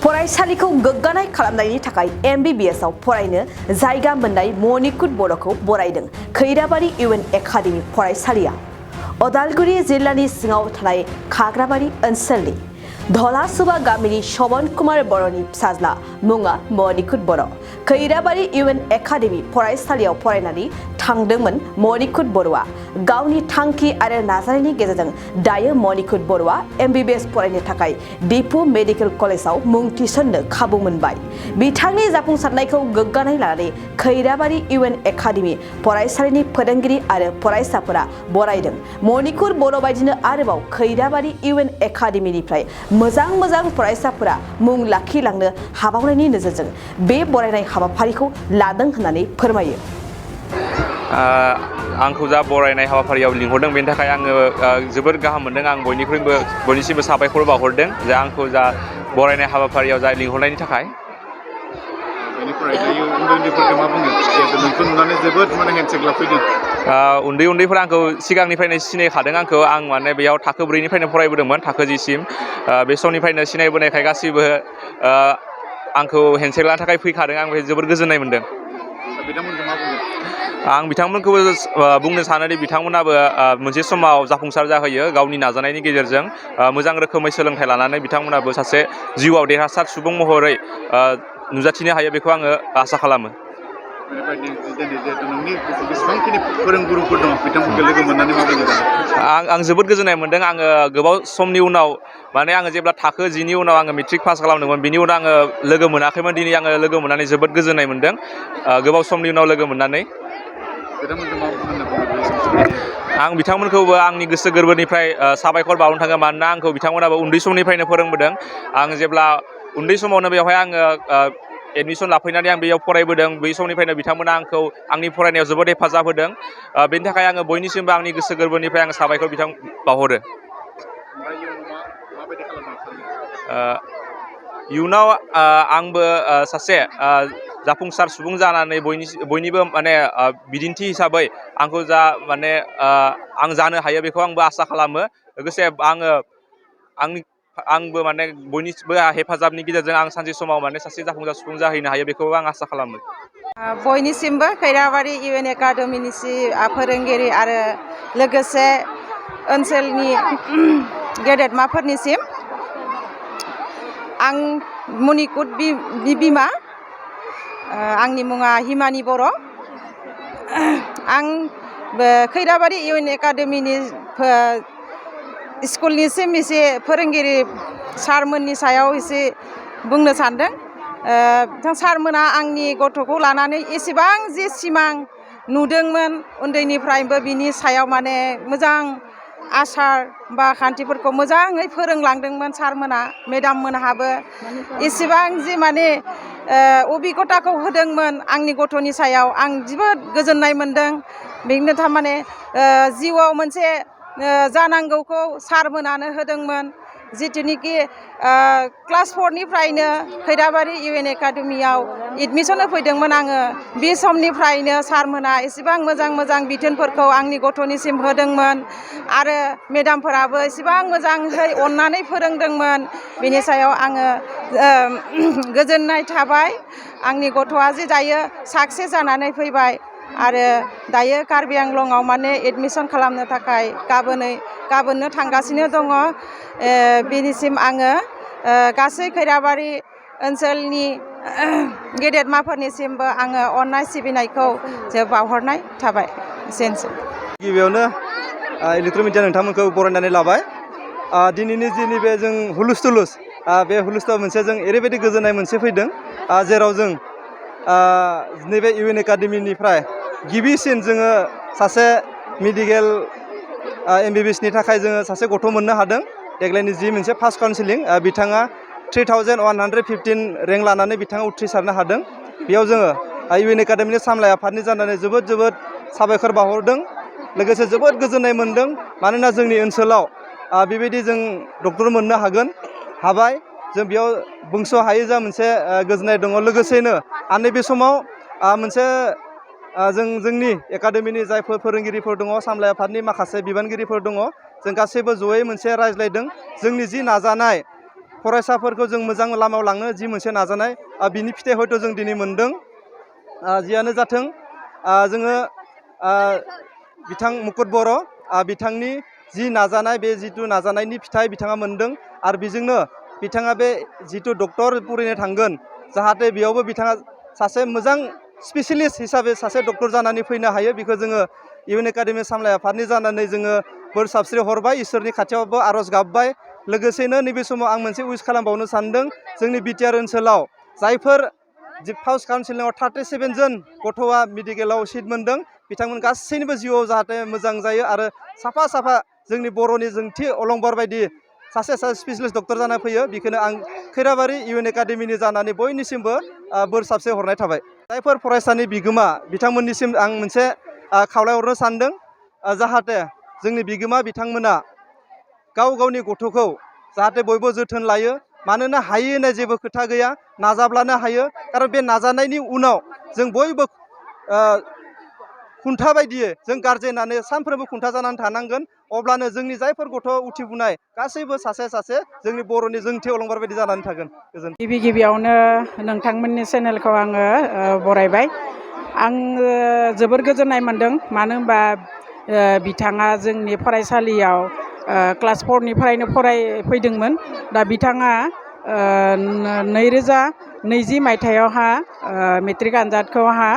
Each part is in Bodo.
फरायसालिखौ गोग्गानाय खालामनायनि थाखाय MBBS आव फरायनो जायगा मोननाय मणिकुट बर'खौ बरायदों खैराबारि UN एकाडेमि फरायसालिया। अदालगुरि जिल्लानि सिङाव थानाय खाग्राबारि ओनसोलनि धलासुबा गामिनि शबन कुमार बर'नि फिसाज्ला मुङा मणिकुट बर'। खैराबारि UN एकाडेमि फरायसालियाव फरायनानै थांदोंमोन मणिकुट बर'आ। गावनि थांखि आरो नाजानायनि गेजेरजों दायो मणिकुट बर'आ MBBS फरायनो थाखाय डिपु मेडिकेल कलेजाव मुं थिसननो खाबु मोनबाय। बिथांनि जाफुंसारनायखौ गोग्गानाय लानानै खैराबारि UN एकाडेमि फरायसालिनि फोरोंगिरि आरो फरायसाफोरा बरायदों। मणिकुट बर' बायदिनो आरोबाव खैराबारि UN एकाडेमिनिफ्राय मोजां फरायसाफोरा मुं लाखिलांनो हाबावनायनि नोजोरजों बे बरायनाय हाबाफारिखौ लादों होननानै फोरमायो। आंखौ जा बरायनाय हाबाफारियाव लिंहरदों बेनि थाखाय आङो जोबोर गाहाम मोनदों। आं बयनिसिमबो साबायखर बावहरदों जे आंखौ जा बरायनाय हाबाफारियाव जा लिंहरनायनि थाखाय। बेनिफ्राय दायो उन्दैफोरखौ मा बुङो? नोंखौ नुनानै जोबोद हेन्डसेक लाफैदों। उन्दैफोरा आंखौ सिगांनिफ्रायनो सिनायखादों आंखौ। आं माने बेयाव थाखो 4निफ्रायनो फरायबोदोंमोन, थाखो 10सिम। बे समनिफ्रायनो सिनायबोनायखाय गासिबो आंखौ हेन्डसेक लानो थाखाय फैखादों। आं जोबोर गोजोननाय मोनदों। बिथांमोनखौ मा बुङो? आं बिथांमोनखौबो बुंनो सानोदि बिथांमोनाबो मोनसे समाव जाफुंसार जाहैयो गावनि नाजानायनि गेजेरजों। मोजां रोखोमै सोलोंथाइ लानानै बिथांमोनाबो सासे जिउआव देरहासार सुबुं महरै नुजाथिनो हायो, बेखौ आङो आसा खालामो। बेनिफ्राय दिनै जिहेतु नोंनि बेसेबांखिनि फोरोंगुरुफोर दङ बिथांमोनखौ लोगो मोननानै माबायदि जादों? आं जोबोद गोजोननाय मोनदों। आङो गोबाव समनि उनाव माने आङो जेब्ला थाखो 10नि उनाव आङो मेट्रिक पास खालामदोंमोन, बिनि उनाव आङो लोगो मोनाखैमोन। दिनै आङो लोगो मोननानै जोबोद गोजोननाय मोनदों, गोबाव समनि उनाव लोगो मोननानै। आं बिथांमोनखौबो आंनि गोसो गोरबोनिफ्राय साबायखर बावनो थाङो। मानोना आंखौ बिथांमोनाबो उन्दै समनिफ्रायनो फोरोंबोदों। आं जेब्ला उन्दै समावनो बेवहाय आङो एडमिसन लाफैनानै आं बेयाव फरायबोदों। बै समनिफ्रायनो बिथांमोना आंखौ आंनि फरायनायाव जोबोद हेफाजाब होदों। बेनि थाखाय आङो बयनिसिमबो आंनि गोसो गोरबोनिफ्राय आं साबायखर बावहरो। इयुनाव आंबो सासे जाफुंसार सुबुं जानानै बयनिबो माने बिदिन्थि हिसाबै आंखौ जा माने आं जानो हायो बेखौ आंबो आसा खालामो। लोगोसे आंबो माने बयनिबो हेफाजाबनि गेजेरजों आं सानसे समाव माने सासे जाफुंसार सुबुं जाहैनो हायो, बेखौ आं आसा खालामो। बयनिसिमबो खैराबारि UN एकाडेमिनि फोरोंगिरि आरो लोगोसे ओनसोलनि गेदेरमाफोरनिसिम आं मणिकुट बिमा, आंनि मुङा हिमानि बर'। आं खैराबारि UN एकाडेमिनि स्कुलनिसिम एसे फोरोंगिरि सारमोननि सायाव एसे बुंनो सानदों। बिथां सारमोना आंनि गथ'खौ लानानै एसेबां जे सिमां नुदोंमोन उन्दैनिफ्रायबो बिनि सायाव माने मोजां आसार बा खान्थिफोरखौ मोजाङै फोरोंलांदोंमोन सारमोना। मेडाम मोनहाबो एसेबां जि माने अबिगथाखौ होदोंमोन आंनि गथ'नि सायाव, आं जोबोद गोजोननाय मोनदों। बेनो थारमाने जिउआव मोनसे जानांगौखौ सारमोनानो होदोंमोन। जिथुनिखि क्लास 4निफ्रायनो खैराबारि UN एकाडेमियाव एडमिसन होफैदोंमोन आङो, बे समनिफ्रायनो सारमोना एसेबां मोजां बिथोनफोरखौ आंनि गथ'निसिम होदोंमोन आरो मेडामफोराबो एसेबां मोजाङै अननानै फोरोंदोंमोन। बेनि सायाव आङो गोजोननाय थाबाय। आंनि गथ'आ जे दायो साक्सेस जानानै फैबाय आरो दायो कार्बि आंलंआव माने एडमिसन खालामनो थाखाय गाबोननो थांगासिनो दङ। बेनिसिम आङो गासै खैराबारि ओनसोलनि गेदेरमाफोरनिसिमबो आङो अननाय सिबिनायखौ बावहरनाय थाबाय। एसेनोसै। गिबियावनो इलेक्ट्रनिक मिडिया नोंथांमोनखौ बरायनानै लाबाय। दिनैनि जिनि बे जों हुलुस बे हुलुसआव मोनसे जों ओरैबायदि गोजोननाय मोनसे फैदों, जेराव जों नैबे UN एकाडेमिनिफ्राय गिबिसिन जोङो सासे मेडिकेल MBBSनि थाखाय जोङो सासे गथ' मोननो हादों। देग्लायनि जि मोनसे फार्स्ट काउन्सिलिं, बिथाङा 3115 रेंक लानानै बिथाङा उथ्रिसारनो हादों। बेयाव जोङो UN एकाडेमिनि सामलाय आफादनि जानानै जोबोद साबायखर बावहरदों। लोगोसे जोबोद गोजोननाय मोनदों, मानोना जोंनि ओनसोलाव बेबायदि जों डक्टर मोननो हाबाय। जों बेयाव बुंस' हायै जा मोनसे गोजोननाय दङ। लोगोसेनो नैबे समाव मोनसे जोंनि एकाडेमिनि जायफोर फोरोंगिरिफोर दङ, सामलाय आफादनि माखासे बिबानगिरिफोर दङ, जों गासैबो जयै मोनसे रायज्लायदों। जोंनि जि नाजानाय फरायसाफोरखौ जों मोजां लामायाव लांनो जि मोनसे नाजानाय बिनि फिथाइ हयथ' जों दिनै मोनदों जियानो जाथों जोङो बिथां मुकुट बर' बिथांनि जि नाजानाय बे जिथु नाजानायनि फिथाइ बिथाङा मोनदों आरो बेजोंनो बिथाङा बे जिथु डक्टर फरायनो थांगोन जाहाथे बेयावबो बिथाङा सासे मोजां स्पेसियलिस्ट हिसाबै सासे डक्टर जानानै फैनो हायो बेखौ जोङो इउएन एकाडेमि सामलाय आफादनि जानानै जोङो बोर साबस्रि हरबाय इसोरनि खाथियावबो आर'ज गाबबाय लोगोसेनो नैबे समाव आं मोनसे उइस खालामबावनो सानदों जोंनि बिटिआर ओनसोलाव जायफोर फार्स्ट काउन्सिलिंआव 37 जन गथ'आ मेडिकेलाव सिट मोनदों बिथांमोन गासैनिबो जिउआव जाहाथे मोजां जायो आरो साफा साफा जोंनि बर'नि जोंथि अलंबार बायदि सासे स्पेसियलिस्ट डक्टर जाना फैयो बेखौनो आं खैराबारि इउएन एकाडेमिनि जानानै बयनिसिमबो बोर साबस्रि हरनाय थाबाय जायफोर फरायसानि बिगोमा बिथांमोननिसिम आं मोनसे खावलायहरनो सानदों जाहाथे जोंनि बिगोमा बिथांमोना गाव गावनि गथ'खौ जाहाथे बयबो जोथोन लायो मानोना हायो होननाय जेबो खोथा गैया नाजाब्लानो हायो कारन बे नाजानायनि उनाव जों बयबो खुन्था बायदियै जों गारजेनानो सानफ्रोमबो खुन्था जानानै थानांगोन अब्लानो जोंनि जायफोर गथ' उथिबोनाय गासैबो सासे सासे जोंनि बर'नि जोंथि अलंबार बायदि जानानै थागोन गोजोन गिबियावनो नोंथांमोननि चेनेलखौ आङो बरायबाय आं जोबोर गोजोननाय मोनदों मानो होनबा बिथाङा जोंनि फरायसालियाव क्लास 4निफ्रायनो फरायफैदोंमोन दा बिथाङा 2020 मायथाइयावहा मेट्रिक आनजादखौहा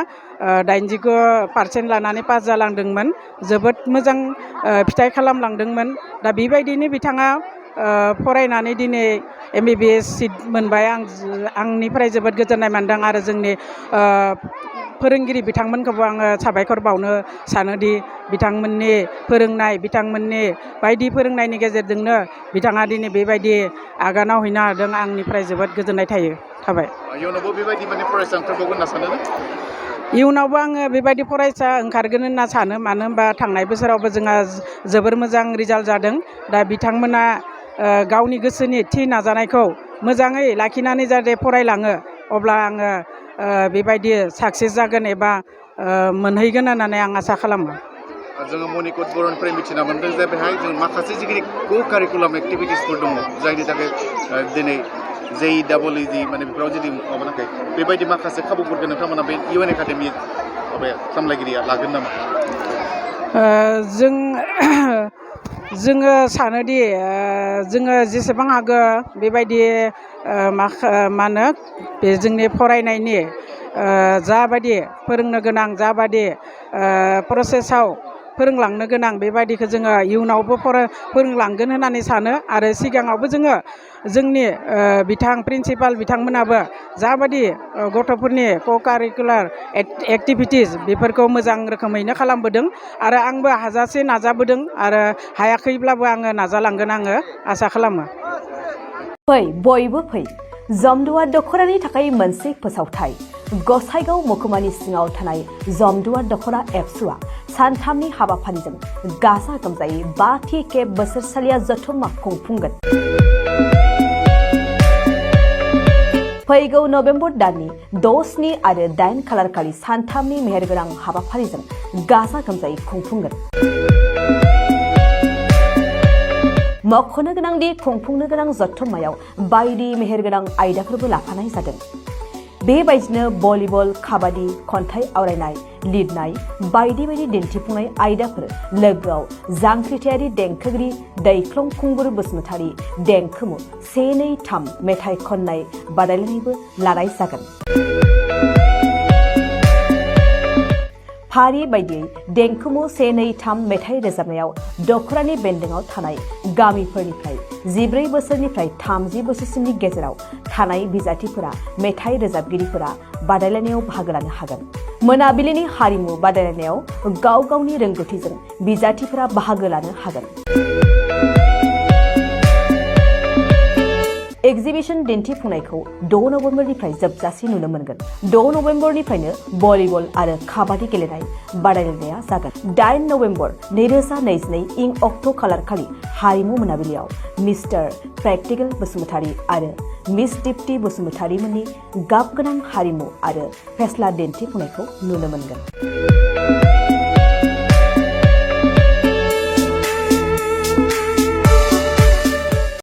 89% लानानै पास जालांदोंमोन जोबोद मोजां फिथाइ खालामलांदोंमोन दा बेबायदिनो बिथाङा फरायनानै दिनै MBBS सिट मोनबाय आंनिफ्राय जोबोद गोजोननाय मोनदों आरो जोंनि फोरोंगिरि बिथांमोनखौबो आङो साबायखर बावनो सानोदि बिथांमोननि फोरोंनाय बिथांमोननि बायदि फोरोंनायनि गेजेरजोंनो बिथाङा दिनै बेबायदि आगानाव हैनो हादों आंनिफ्राय जोबोद गोजोननाय थाबाय इयुनावबो बेबायदि माने फरायसा ओंखारबावगोन होनना सानो इयुनावबो आङो बेबायदि फरायसा ओंखारगोन होनना सानो मानो होनबा थांनाय बोसोरावबो जोंहा जोबोर मोजां रिजाल्ट जादों दा बिथांमोना गावनि गोसोनि थि नाजानायखौ मोजाङै लाखिनानै जाहाथे फरायलाङो अब्ला आङो बेबायदि साक्सेस जागोन एबा मोनहैगोन होननानै आं आसा खालामो जोङो मणिकुट बर'निफ्राय मिथिना मोनदों जे बेहाय जों माखासे जिखिनि को कारिकुलाम एक्टिभिटिसफोर दङ जायनि थाखाय दिनै JEE माने बेफोराव जुदि माबानाखै बेबायदि माखासे खाबुफोरखौ नोंथांमोना बे इउएन एकाडेमि सामलायगिरिया लागोन नामा जोङो सानोदि जोङो जेसेबां हागौ बेबायदि मा होनो बे जोंनि फरायनायनि जाबायदि फोरोंनो गोनां जाबायदि प्रसेसआव फोरोंलांनो गोनां बेबायदिखौ जोङो इयुनावबो फोरोंलांगोन होननानै सानो आरो सिगाङावबो जोङो जोंनि प्रिन्सिपाल बिथांमोनाबो जाबायदि गथ'फोरनि को कारिकुलार एक्टिभिटिस बेफोरखौ मोजां रोखोमैनो खालामबोदों आरो आंबो हाजासे नाजाबोदों आरो हायाखैब्लाबो आङो नाजालांगोन आङो आसा खालामो फै बयबो फै जमदुवार दख'रानि थाखाय मोनसे फोसावथाय गसाइगाव महकुमानि सिङाव थानाय जमदुवार दख'रा एबसुआ सानथामनि हाबाफारिजों गाजा गोमजायै 5थि खेब बोसोरसालिया जथुम्मा खुंफुंगोन फैगौ नभेम्बर दाननि 6, 7 आरो 8 खालारखालि सानथामनि मेहेरगोनां हाबाफारिजों गाजा गोमजायै खुंफुंगोन मख'नो गोनांदि खुंफुंनो गोनां जथुम्मायाव बायदि मेहेरगोनां आयदाफोरबो लाफानाय जादों बेबायदिनो भलिबल काबादि खन्थाइ आवरायनाय लिरनाय बायदि बायदि दिन्थिफुंनाय आयदाफोर लोगोआव जांख्रिथायारि देंखोगिरि दैख्लं खुंगुर बसुमतारी देंखोमु 1, 2, 3 मेथाइ खननाय बादायलायनायबो लानाय जागोन फारि बायदियै देंखोमु 1, 2, 3 मेथाइ रोजाबनायाव दख'रानि बेन्दोंआव थानाय गामिफोरनिफ्राय 14 बोसोरनिफ्राय 30 बोसोरसिमनि गेजेराव थानाय बिजाथिफोरा मेथाइ रोजाबगिरिफोरा बादायलायनायाव बाहागो लानो हागोन मोनाबिलिनि हारिमु बादायलायनायाव गाव गावनि रोंगौथिजों बिजाथिफोरा बाहागो लानो हागोन एक्जिबिशन दिन्थिफुंनायखौ 6 नभेम्बरनिफ्राय जोबजासे नुनो मोनगोन 6 नभेम्बरनिफ्रायनो भलिबल आरो काबादि गेलेनाय बादायलायनाया जागोन 8 नभेम्बर 2022 इं अक्ट' खालारखालि हारिमु मोनाबिलियाव मिस्टार प्रेक्टिकल बसुमतारी आरो मिस दीप्ति बसुमतारीमोननि गाबगोनां हारिमु आरो फेस्ला दिन्थिफुंनायखौ नुनो मोनगोन